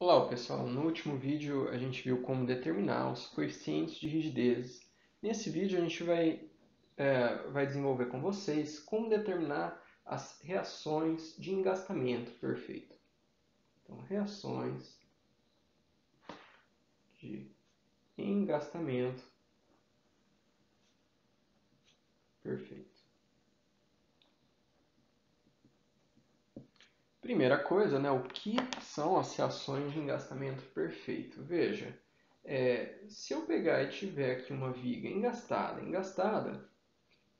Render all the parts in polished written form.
Olá pessoal, no último vídeo a gente viu como determinar os coeficientes de rigidez. Nesse vídeo a gente vai desenvolver com vocês como determinar as reações de engastamento perfeito. Então, reações de engastamento perfeito. Primeira coisa, o que são as reações de engastamento perfeito? Veja, se eu pegar e tiver aqui uma viga engastada,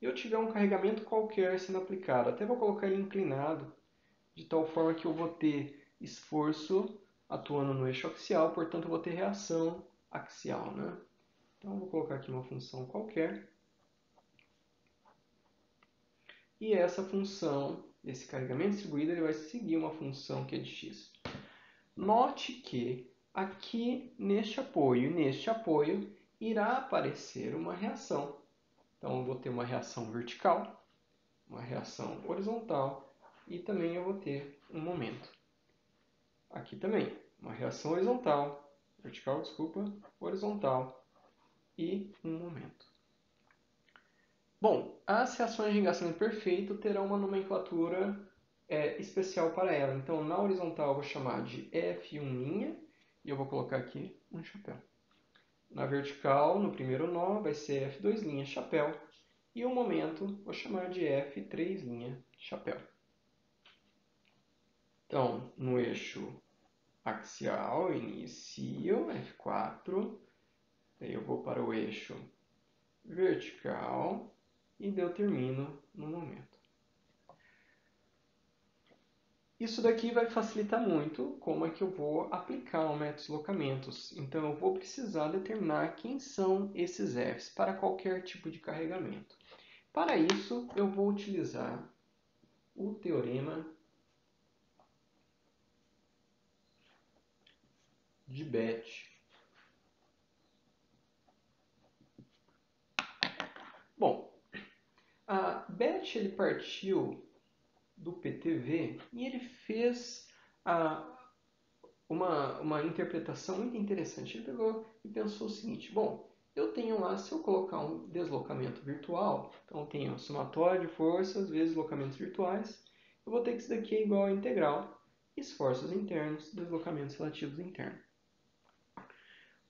e eu tiver um carregamento qualquer sendo aplicado, até vou colocar ele inclinado, de tal forma que eu vou ter esforço atuando no eixo axial, portanto eu vou ter reação axial, né? Então eu vou colocar aqui uma função qualquer. E essa função, esse carregamento distribuído, ele vai seguir uma função que é de x. Note que aqui neste apoio e neste apoio irá aparecer uma reação. Então eu vou ter uma reação vertical, uma reação horizontal e também eu vou ter um momento. Aqui também, uma reação vertical, horizontal e um momento. Bom, as reações de engastamento perfeito terão uma nomenclatura especial para ela. Então, na horizontal eu vou chamar de F1' e eu vou colocar aqui um chapéu. Na vertical, no primeiro nó, vai ser F2' chapéu. E o momento vou chamar de F3' chapéu. Então, no eixo axial, inicio F4, aí eu vou para o eixo vertical e eu termino no momento. Isso daqui vai facilitar muito como é que eu vou aplicar o método de deslocamentos. Então, eu vou precisar determinar quem são esses Fs para qualquer tipo de carregamento. Para isso, eu vou utilizar o teorema de Bethe. Bom, a Bethe ele partiu do PTV e ele fez uma interpretação muito interessante. Ele pegou e pensou o seguinte: bom, eu tenho lá, se eu colocar um deslocamento virtual, então eu tenho somatório de forças vezes deslocamentos virtuais, eu vou ter que isso daqui é igual a integral esforços internos, deslocamentos relativos internos.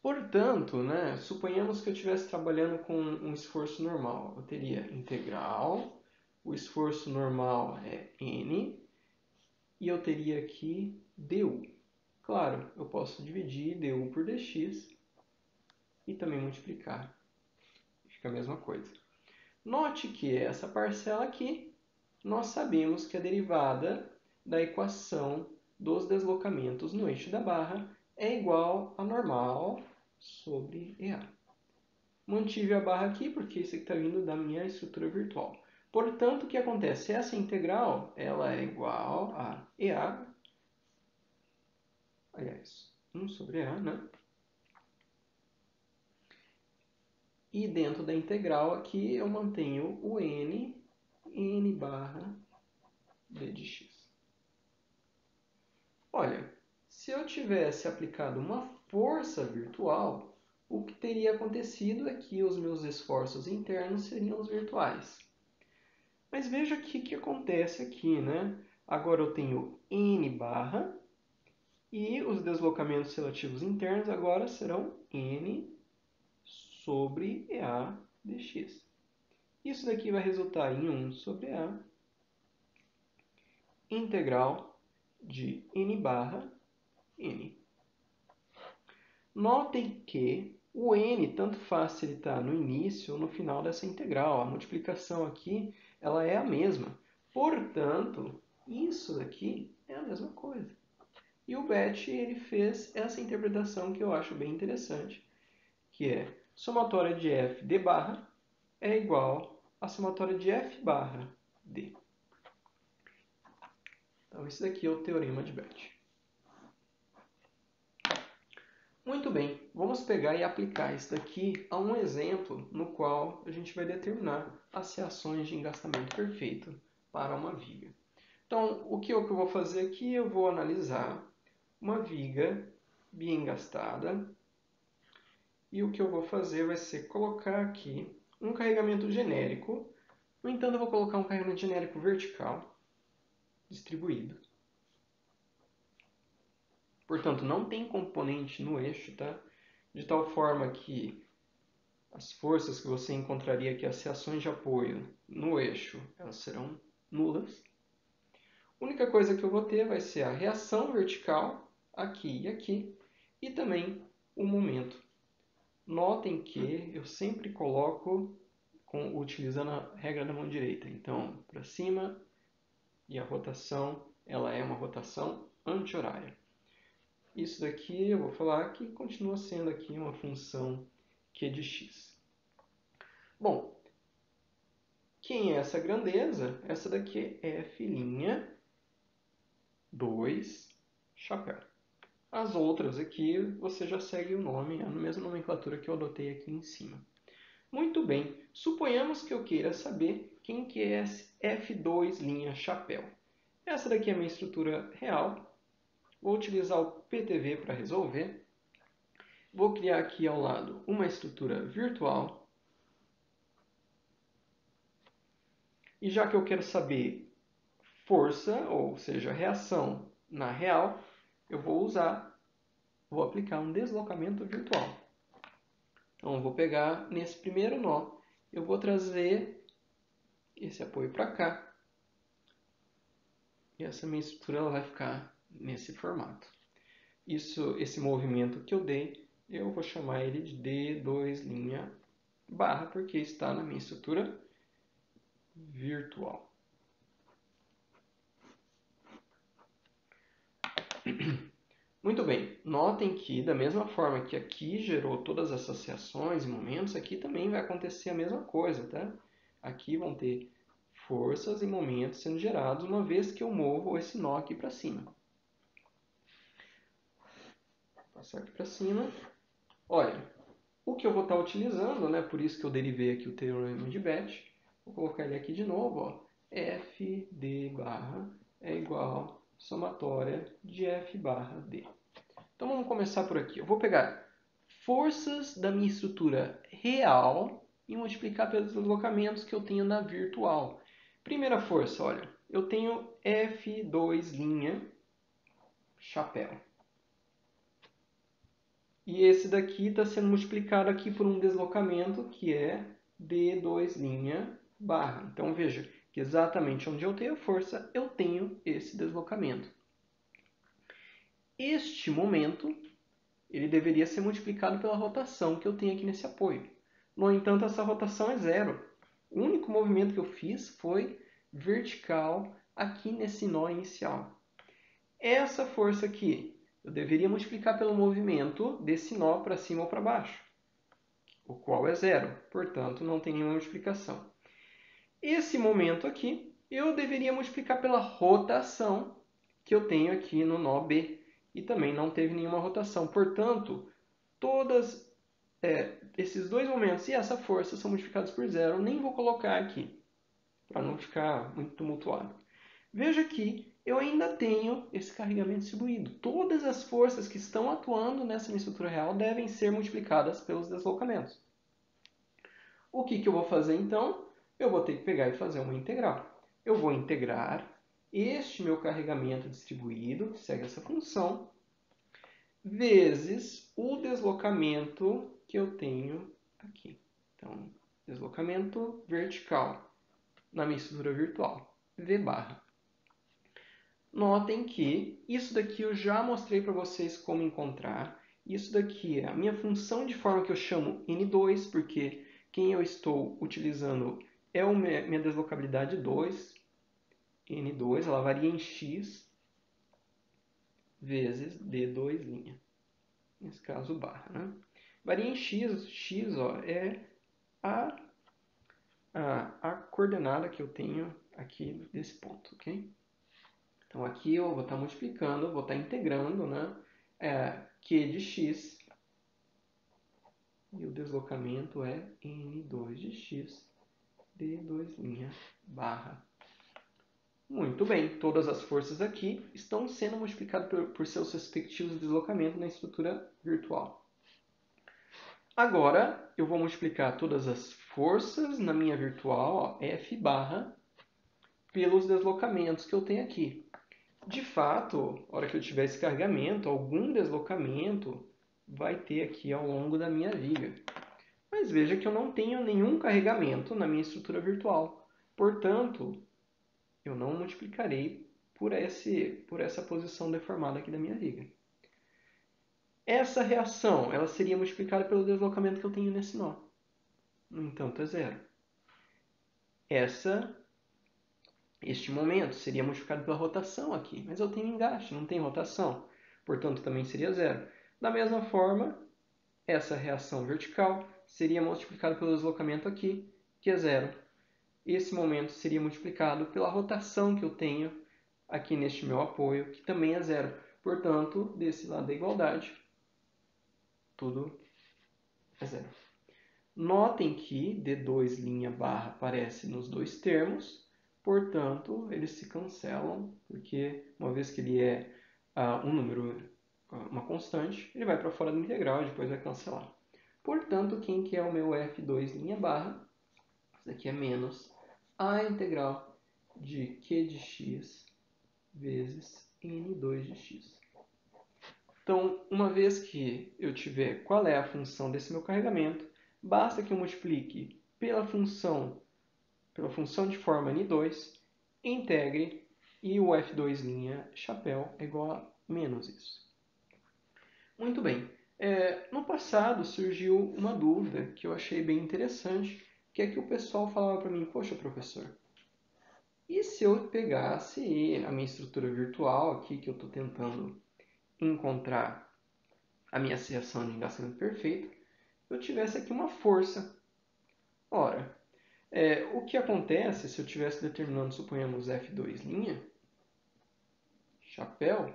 Portanto, suponhamos que eu estivesse trabalhando com um esforço normal. Eu teria integral, o esforço normal é n, e eu teria aqui du. Claro, eu posso dividir du por dx e também multiplicar. Fica a mesma coisa. Note que essa parcela aqui, nós sabemos que a derivada da equação dos deslocamentos no eixo da barra é igual a normal sobre EA. Mantive a barra aqui porque isso aqui está vindo da minha estrutura virtual. Portanto, o que acontece? Essa integral ela é igual a EA, aliás, 1 sobre EA, E dentro da integral aqui eu mantenho o n barra d de x. Olha, se eu tivesse aplicado uma força virtual, o que teria acontecido é que os meus esforços internos seriam os virtuais. Mas veja o que acontece aqui, Agora eu tenho n barra e os deslocamentos relativos internos agora serão n sobre EA dx. Isso daqui vai resultar em 1 sobre A integral de n barra n. Notem que o n, tanto faz se ele está no início ou no final dessa integral. A multiplicação aqui ela é a mesma. Portanto, isso daqui é a mesma coisa. E o Bethe ele fez essa interpretação que eu acho bem interessante, que é somatória de f d barra é igual a somatória de f barra d. Então, esse daqui é o teorema de Bethe. Muito bem, vamos pegar e aplicar isso daqui a um exemplo no qual a gente vai determinar as reações de engastamento perfeito para uma viga. Então, o que eu vou fazer aqui? Eu vou analisar uma viga bem gastada. E o que eu vou fazer vai ser colocar aqui um carregamento genérico. No entanto, eu vou colocar um carregamento genérico vertical, distribuído. Portanto, não tem componente no eixo, tá? De tal forma que as forças que você encontraria aqui, as reações de apoio no eixo, elas serão nulas. A única coisa que eu vou ter vai ser a reação vertical, aqui e aqui, e também o momento. Notem que eu sempre coloco utilizando a regra da mão direita. Então, para cima, e a rotação, ela é uma rotação anti-horária. Isso daqui eu vou falar que continua sendo aqui uma função Q de x. Bom, quem é essa grandeza? Essa daqui é F'2 chapéu. As outras aqui você já segue o nome, a mesma nomenclatura que eu adotei aqui em cima. Muito bem, suponhamos que eu queira saber quem que é F2' chapéu. Essa daqui é a minha estrutura real. Vou utilizar o PTV para resolver. Vou criar aqui ao lado uma estrutura virtual. E já que eu quero saber força, ou seja, reação na real, eu vou aplicar um deslocamento virtual. Então, eu vou pegar nesse primeiro nó, eu vou trazer esse apoio para cá. E essa minha estrutura ela vai ficar nesse formato. Esse movimento que eu dei, eu vou chamar ele de D2' barra, porque está na minha estrutura virtual. Muito bem, notem que da mesma forma que aqui gerou todas essas reações e momentos, aqui também vai acontecer a mesma coisa, tá? Aqui vão ter forças e momentos sendo gerados uma vez que eu movo esse nó aqui para cima. Vou passar aqui para cima. Olha, o que eu vou estar utilizando, né? Por isso que eu derivei aqui o teorema de Bethe. Vou colocar ele aqui de novo, ó. Fd barra é igual somatória de F barra D. Então vamos começar por aqui. Eu vou pegar forças da minha estrutura real e multiplicar pelos deslocamentos que eu tenho na virtual. Primeira força, olha, eu tenho F2' chapéu. E esse daqui está sendo multiplicado aqui por um deslocamento que é D2' barra. Então veja que exatamente onde eu tenho a força, eu tenho esse deslocamento. Este momento, ele deveria ser multiplicado pela rotação que eu tenho aqui nesse apoio. No entanto, essa rotação é zero. O único movimento que eu fiz foi vertical aqui nesse nó inicial. Essa força aqui, eu deveria multiplicar pelo movimento desse nó para cima ou para baixo, o qual é zero, portanto não tem nenhuma multiplicação. Esse momento aqui, eu deveria multiplicar pela rotação que eu tenho aqui no nó B, e também não teve nenhuma rotação. Portanto, todos esses dois momentos e essa força são multiplicados por zero. Nem vou colocar aqui, para não ficar muito tumultuado. Veja que eu ainda tenho esse carregamento distribuído. Todas as forças que estão atuando nessa minha estrutura real devem ser multiplicadas pelos deslocamentos. O que eu vou fazer então? Eu vou ter que pegar e fazer uma integral. Eu vou integrar este meu carregamento distribuído, que segue essa função, vezes o deslocamento que eu tenho aqui. Então, deslocamento vertical na minha estrutura virtual, V barra. Notem que isso daqui eu já mostrei para vocês como encontrar. Isso daqui é a minha função de forma que eu chamo N2, porque quem eu estou utilizando é a minha deslocabilidade 2. N2, ela varia em x vezes D2'. Nesse caso, barra. Né? Varia em x. X ó, é a coordenada que eu tenho aqui desse ponto. Ok? Então, aqui eu vou estar multiplicando, vou estar integrando, né? Q de x. E o deslocamento é N2 de x, D2' barra. Muito bem, todas as forças aqui estão sendo multiplicadas por seus respectivos deslocamentos na estrutura virtual. Agora, eu vou multiplicar todas as forças na minha virtual, ó, F barra, pelos deslocamentos que eu tenho aqui. De fato, na hora que eu tiver esse carregamento, algum deslocamento vai ter aqui ao longo da minha viga. Mas veja que eu não tenho nenhum carregamento na minha estrutura virtual. Portanto, eu não multiplicarei por essa posição deformada aqui da minha viga. Essa reação ela seria multiplicada pelo deslocamento que eu tenho nesse nó. No entanto, é zero. Este momento seria multiplicado pela rotação aqui, mas eu tenho engaste, não tem rotação. Portanto, também seria zero. Da mesma forma, essa reação vertical seria multiplicada pelo deslocamento aqui, que é zero. Esse momento seria multiplicado pela rotação que eu tenho aqui neste meu apoio, que também é zero. Portanto, desse lado da igualdade, tudo é zero. Notem que D2' aparece nos dois termos, portanto, eles se cancelam, porque uma vez que ele é um número, uma constante, ele vai para fora da integral e depois vai cancelar. Portanto, quem que é o meu F2'? Isso aqui é menos a integral de Q de x vezes N2 de x. Então, uma vez que eu tiver qual é a função desse meu carregamento, basta que eu multiplique pela função de forma N2, integre, e o F2' chapéu é igual a menos isso. Muito bem. No passado surgiu uma dúvida que eu achei bem interessante, que é que o pessoal falava para mim, poxa, professor, e se eu pegasse a minha estrutura virtual aqui, que eu estou tentando encontrar a minha reação de engastamento perfeito, eu tivesse aqui uma força. Ora, o que acontece se eu estivesse determinando, suponhamos, F2', chapéu,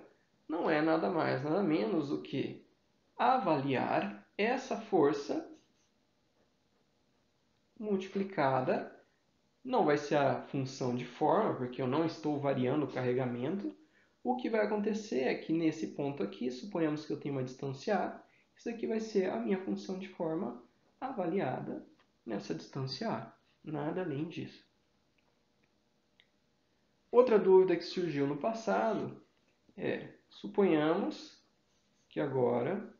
não é nada mais, nada menos do que avaliar essa força multiplicada, não vai ser a função de forma, porque eu não estou variando o carregamento. O que vai acontecer é que nesse ponto aqui, suponhamos que eu tenho uma distância A, isso aqui vai ser a minha função de forma avaliada nessa distância A. Nada além disso. Outra dúvida que surgiu no passado é, suponhamos que agora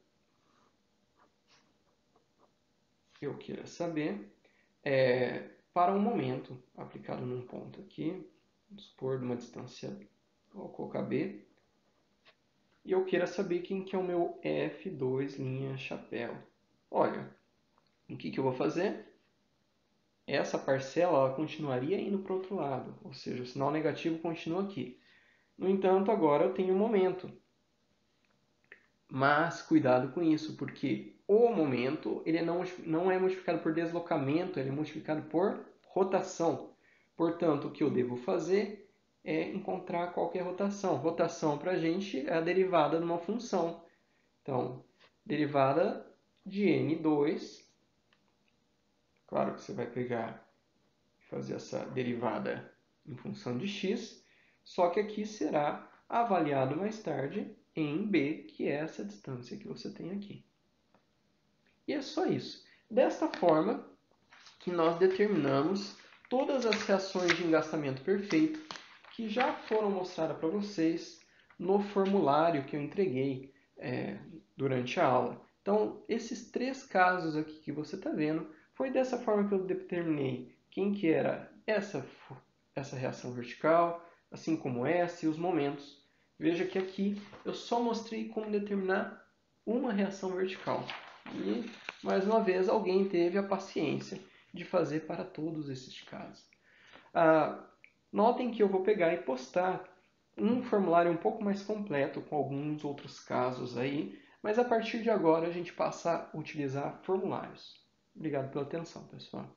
eu queira saber, para um momento aplicado num ponto aqui, vamos supor de uma distância, vou colocar B, e eu queira saber quem que é o meu F2' chapéu. Olha, o que eu vou fazer? Essa parcela ela continuaria indo para o outro lado, ou seja, o sinal negativo continua aqui. No entanto, agora eu tenho um momento. Mas cuidado com isso, porque o momento ele não é multiplicado por deslocamento, ele é multiplicado por rotação. Portanto, o que eu devo fazer é encontrar qual que é a rotação. Rotação para a gente é a derivada de uma função. Então, derivada de n2. Claro que você vai pegar e fazer essa derivada em função de x, só que aqui será avaliado mais tarde em b, que é essa distância que você tem aqui. E é só isso. Desta forma que nós determinamos todas as reações de engastamento perfeito que já foram mostradas para vocês no formulário que eu entreguei durante a aula. Então, esses três casos aqui que você está vendo, foi dessa forma que eu determinei quem que era essa reação vertical, assim como essa e os momentos. Veja que aqui eu só mostrei como determinar uma reação vertical. E, mais uma vez, alguém teve a paciência de fazer para todos esses casos. Notem que eu vou pegar e postar um formulário um pouco mais completo com alguns outros casos aí, mas a partir de agora a gente passa a utilizar formulários. Obrigado pela atenção, pessoal.